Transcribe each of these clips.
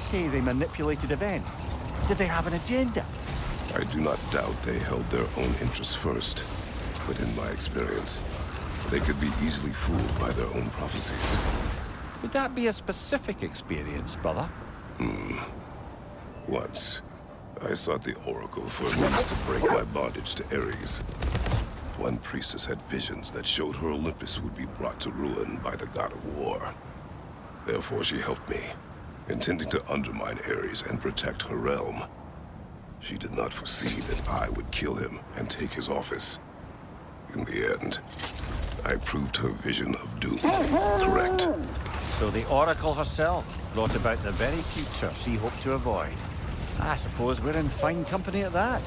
say they manipulated events? Did they have an agenda? I do not doubt they held their own interests first. But in my experience, they could be easily fooled by their own prophecies. Would that be a specific experience, brother? Once, I sought the Oracle for a means to break my bondage to Ares. One priestess had visions that showed her Olympus would be brought to ruin by the god of war. Therefore she helped me, intending to undermine Ares and protect her realm. She did not foresee that I would kill him and take his office. In the end, I proved her vision of doom correct. So the Oracle herself brought about the very future she hoped to avoid. I suppose we're in fine company at that.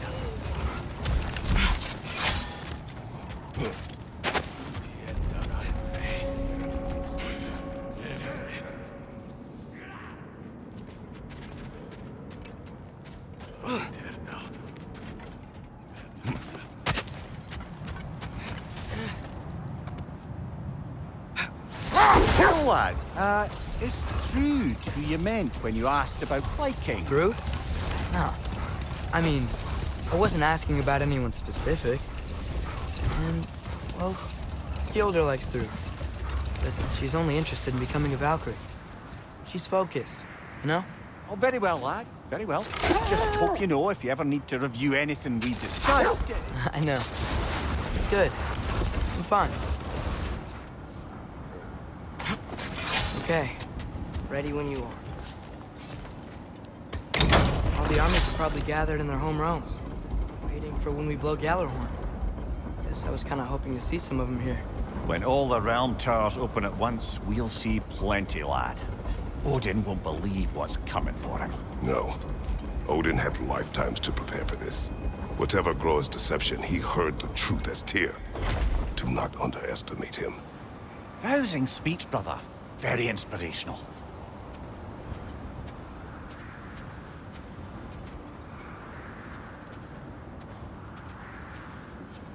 Hello, lad. Is Trude who you meant when you asked about Viking? Trude? No. I mean, I wasn't asking about anyone specific. And, well, Skilder likes Trude. But she's only interested in becoming a Valkyrie. She's focused, you know? Oh, very well, lad. Very well. Just hope you know if you ever need to review anything we discussed. I know. It's good. I'm fine. Okay. Ready when you are. All the armies are probably gathered in their home realms, waiting for when we blow Gallarhorn. Guess I was kind of hoping to see some of them here. When all the realm towers open at once, we'll see plenty, lad. Odin won't believe what's coming for him. No. Odin had lifetimes to prepare for this. Whatever Groa's deception, he heard the truth as Tyr. Do not underestimate him. Rousing speech, brother. Very inspirational.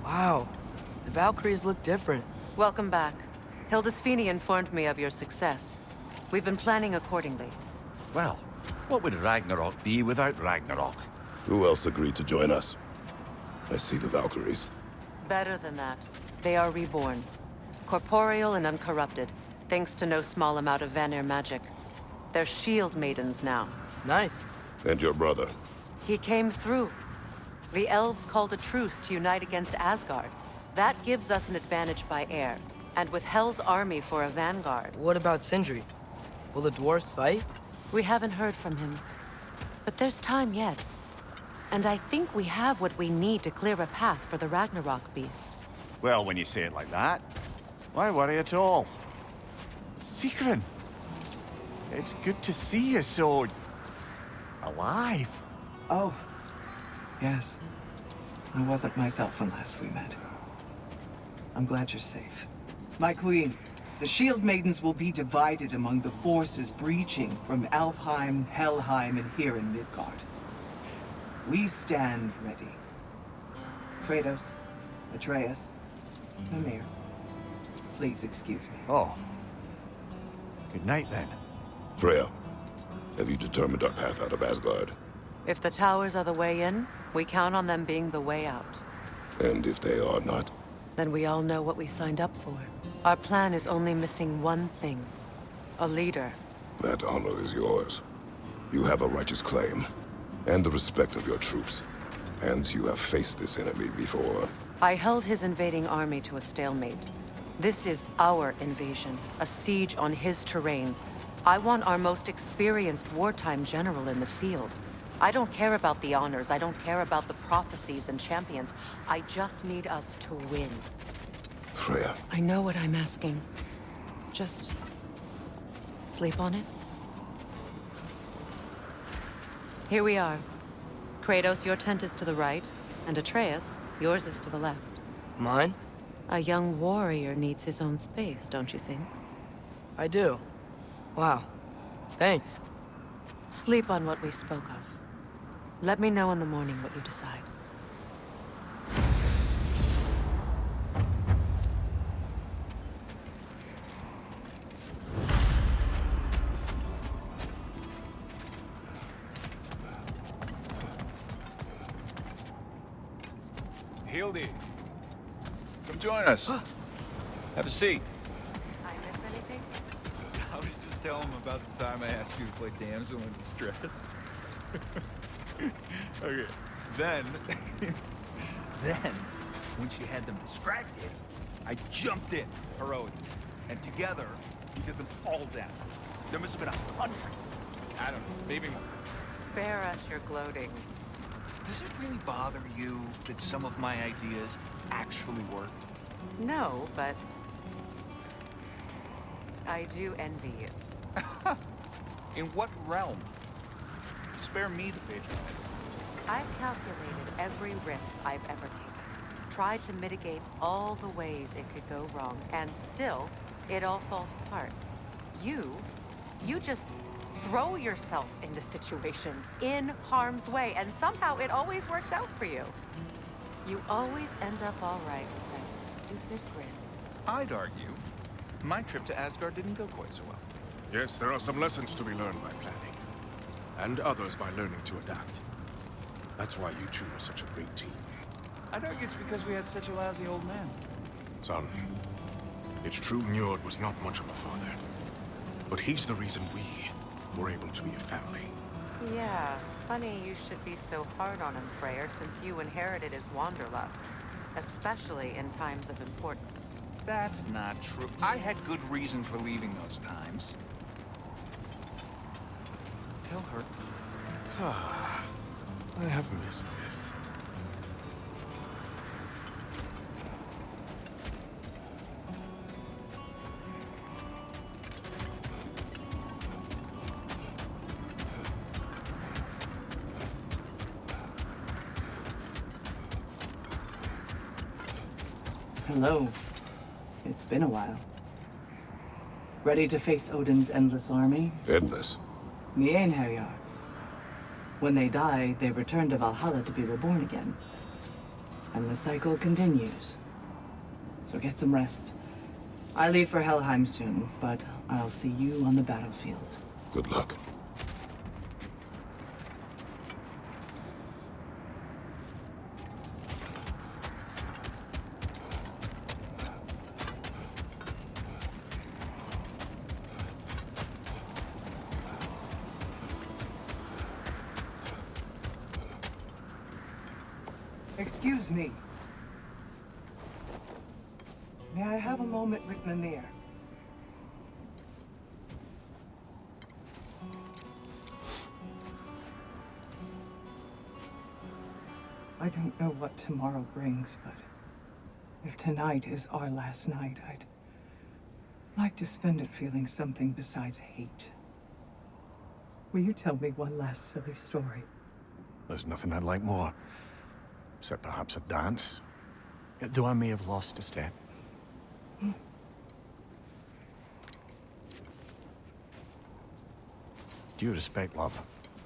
Wow. The Valkyries look different. Welcome back. Hildisfini informed me of your success. We've been planning accordingly. Well, what would Ragnarok be without Ragnarok? Who else agreed to join us? I see the Valkyries. Better than that. They are reborn. Corporeal and uncorrupted, thanks to no small amount of Vanir magic. They're shield maidens now. Nice. And your brother. He came through. The elves called a truce to unite against Asgard. That gives us an advantage by air, and with Hel's army for a vanguard. What about Sindri? Will the dwarves fight? We haven't heard from him. But there's time yet. And I think we have what we need to clear a path for the Ragnarok beast. Well, when you say it like that, why worry at all? Sigrun, it's good to see you so... alive. Oh, yes. I wasn't myself when last we met. I'm glad you're safe. My queen, the Shield Maidens will be divided among the forces breaching from Alfheim, Helheim, and here in Midgard. We stand ready. Kratos, Atreus, Mimir, please excuse me. Oh. Good night, then. Freya, have you determined our path out of Asgard? If the towers are the way in, we count on them being the way out. And if they are not? Then we all know what we signed up for. Our plan is only missing one thing. A leader. That honor is yours. You have a righteous claim, and the respect of your troops. And you have faced this enemy before. I held his invading army to a stalemate. This is our invasion, a siege on his terrain. I want our most experienced wartime general in the field. I don't care about the honors, I don't care about the prophecies and champions. I just need us to win. Freya. I know what I'm asking. Just... sleep on it? Here we are. Kratos, your tent is to the right, and Atreus, yours is to the left. Mine? A young warrior needs his own space, don't you think? I do. Wow. Thanks. Sleep on what we spoke of. Let me know in the morning what you decide. Hildy. Come join us. Have a seat. I miss anything? I was just telling him about the time I asked you to play damsel in distress. Okay. Then, when she had them distracted, I jumped in heroically, and together we took them all down. There must have been 100. I don't know, maybe more. Spare us your gloating. Does it really bother you that some of my ideas actually work? No, but I do envy you. In what realm? Spare me the patronizing. I've calculated every risk I've ever taken. Tried to mitigate all the ways it could go wrong, and still, it all falls apart. You just throw yourself into situations in harm's way, and somehow it always works out for you. You always end up all right with that stupid grin. I'd argue my trip to Asgard didn't go quite so well. Yes, there are some lessons to be learned by planning. And others by learning to adapt. That's why you two are such a great team. I'd argue it's because we had such a lousy old man. Son, it's true Njord was not much of a father. But he's the reason we were able to be a family. Yeah, funny you should be so hard on him, Freyr, since you inherited his wanderlust. Especially in times of importance. That's not true. I had good reason for leaving those times. Tell her. I have missed this. Hello. It's been a while. Ready to face Odin's endless army? Endless. Nienherjar. When they die, they return to Valhalla to be reborn again. And the cycle continues. So get some rest. I leave for Helheim soon, but I'll see you on the battlefield. Good luck. Excuse me. May I have a moment with Mimir? I don't know what tomorrow brings, but if tonight is our last night, I'd like to spend it feeling something besides hate. Will you tell me one last silly story? There's nothing I'd like more. Except perhaps a dance. Though I may have lost a step. Due respect, love.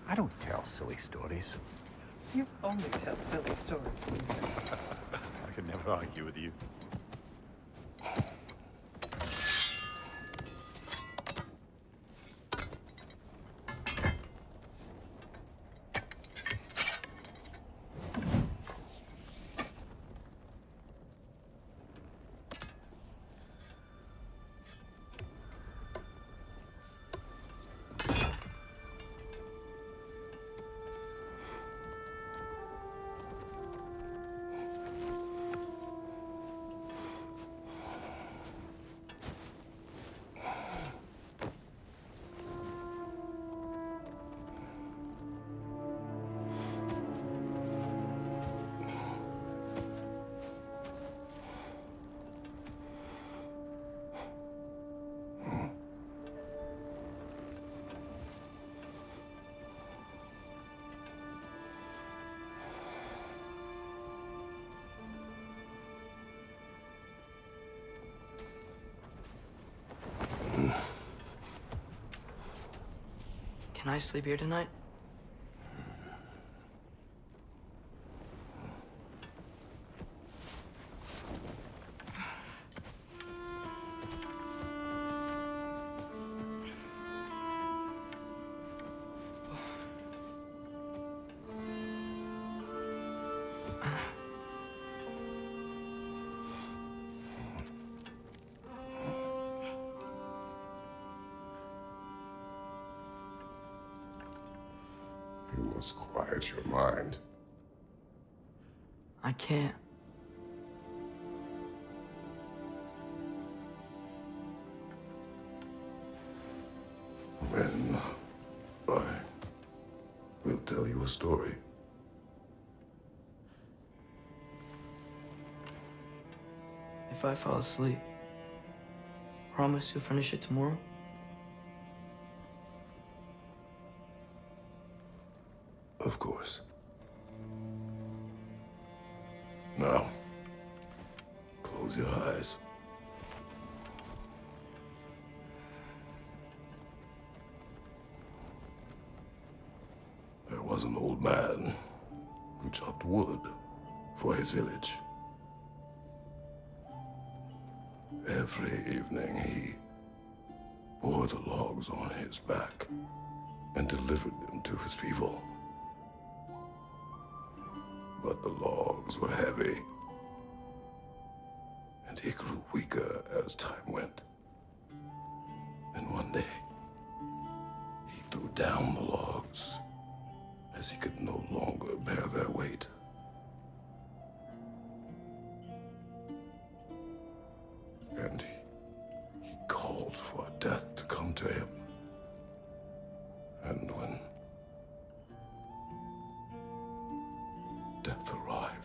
I don't tell silly stories. You only tell silly stories, Mimir. I could never argue with you. Can I sleep here tonight? You must quiet your mind. I can't. Then I will tell you a story. If I fall asleep, promise you'll finish it tomorrow? Of course. Now, close your eyes. There was an old man who chopped wood for his village. Every evening he bore the logs on his back and delivered them to his people. But the logs were heavy, and he grew weaker as time went. And one day, he threw down the logs as he could no longer bear their weight. And he called for death to come to him. And when death arrived,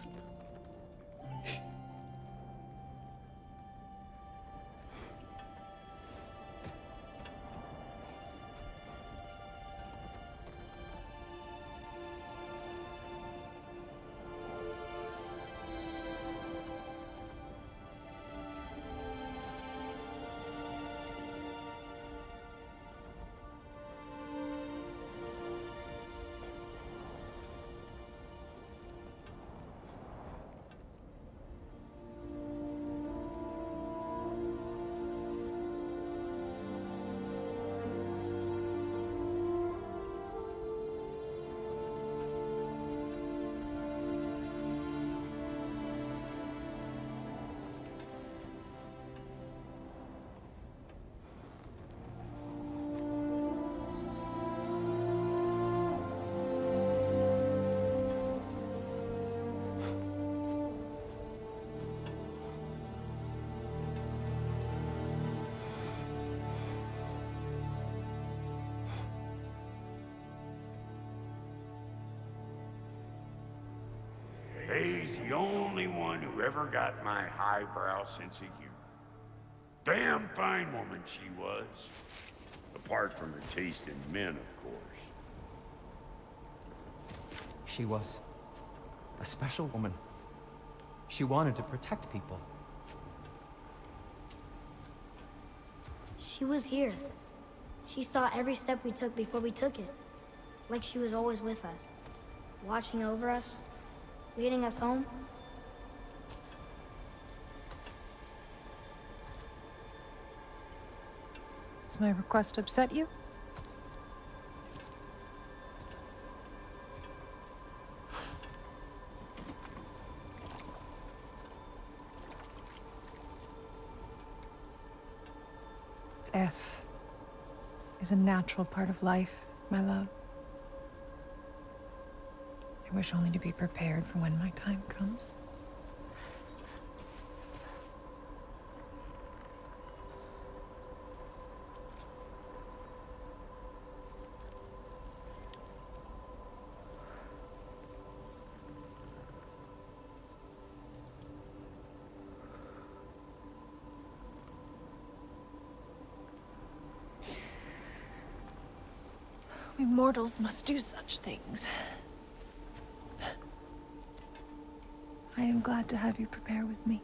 He's the only one who ever got my highbrow sense of humor. Damn fine woman she was. Apart from her taste in men, of course. She was a special woman. She wanted to protect people. She was here. She saw every step we took before we took it. Like she was always with us, watching over us, leading us home. Does my request upset you? Death is a natural part of life, my love. I wish only to be prepared for when my time comes. We mortals must do such things. I am glad to have you prepare with me.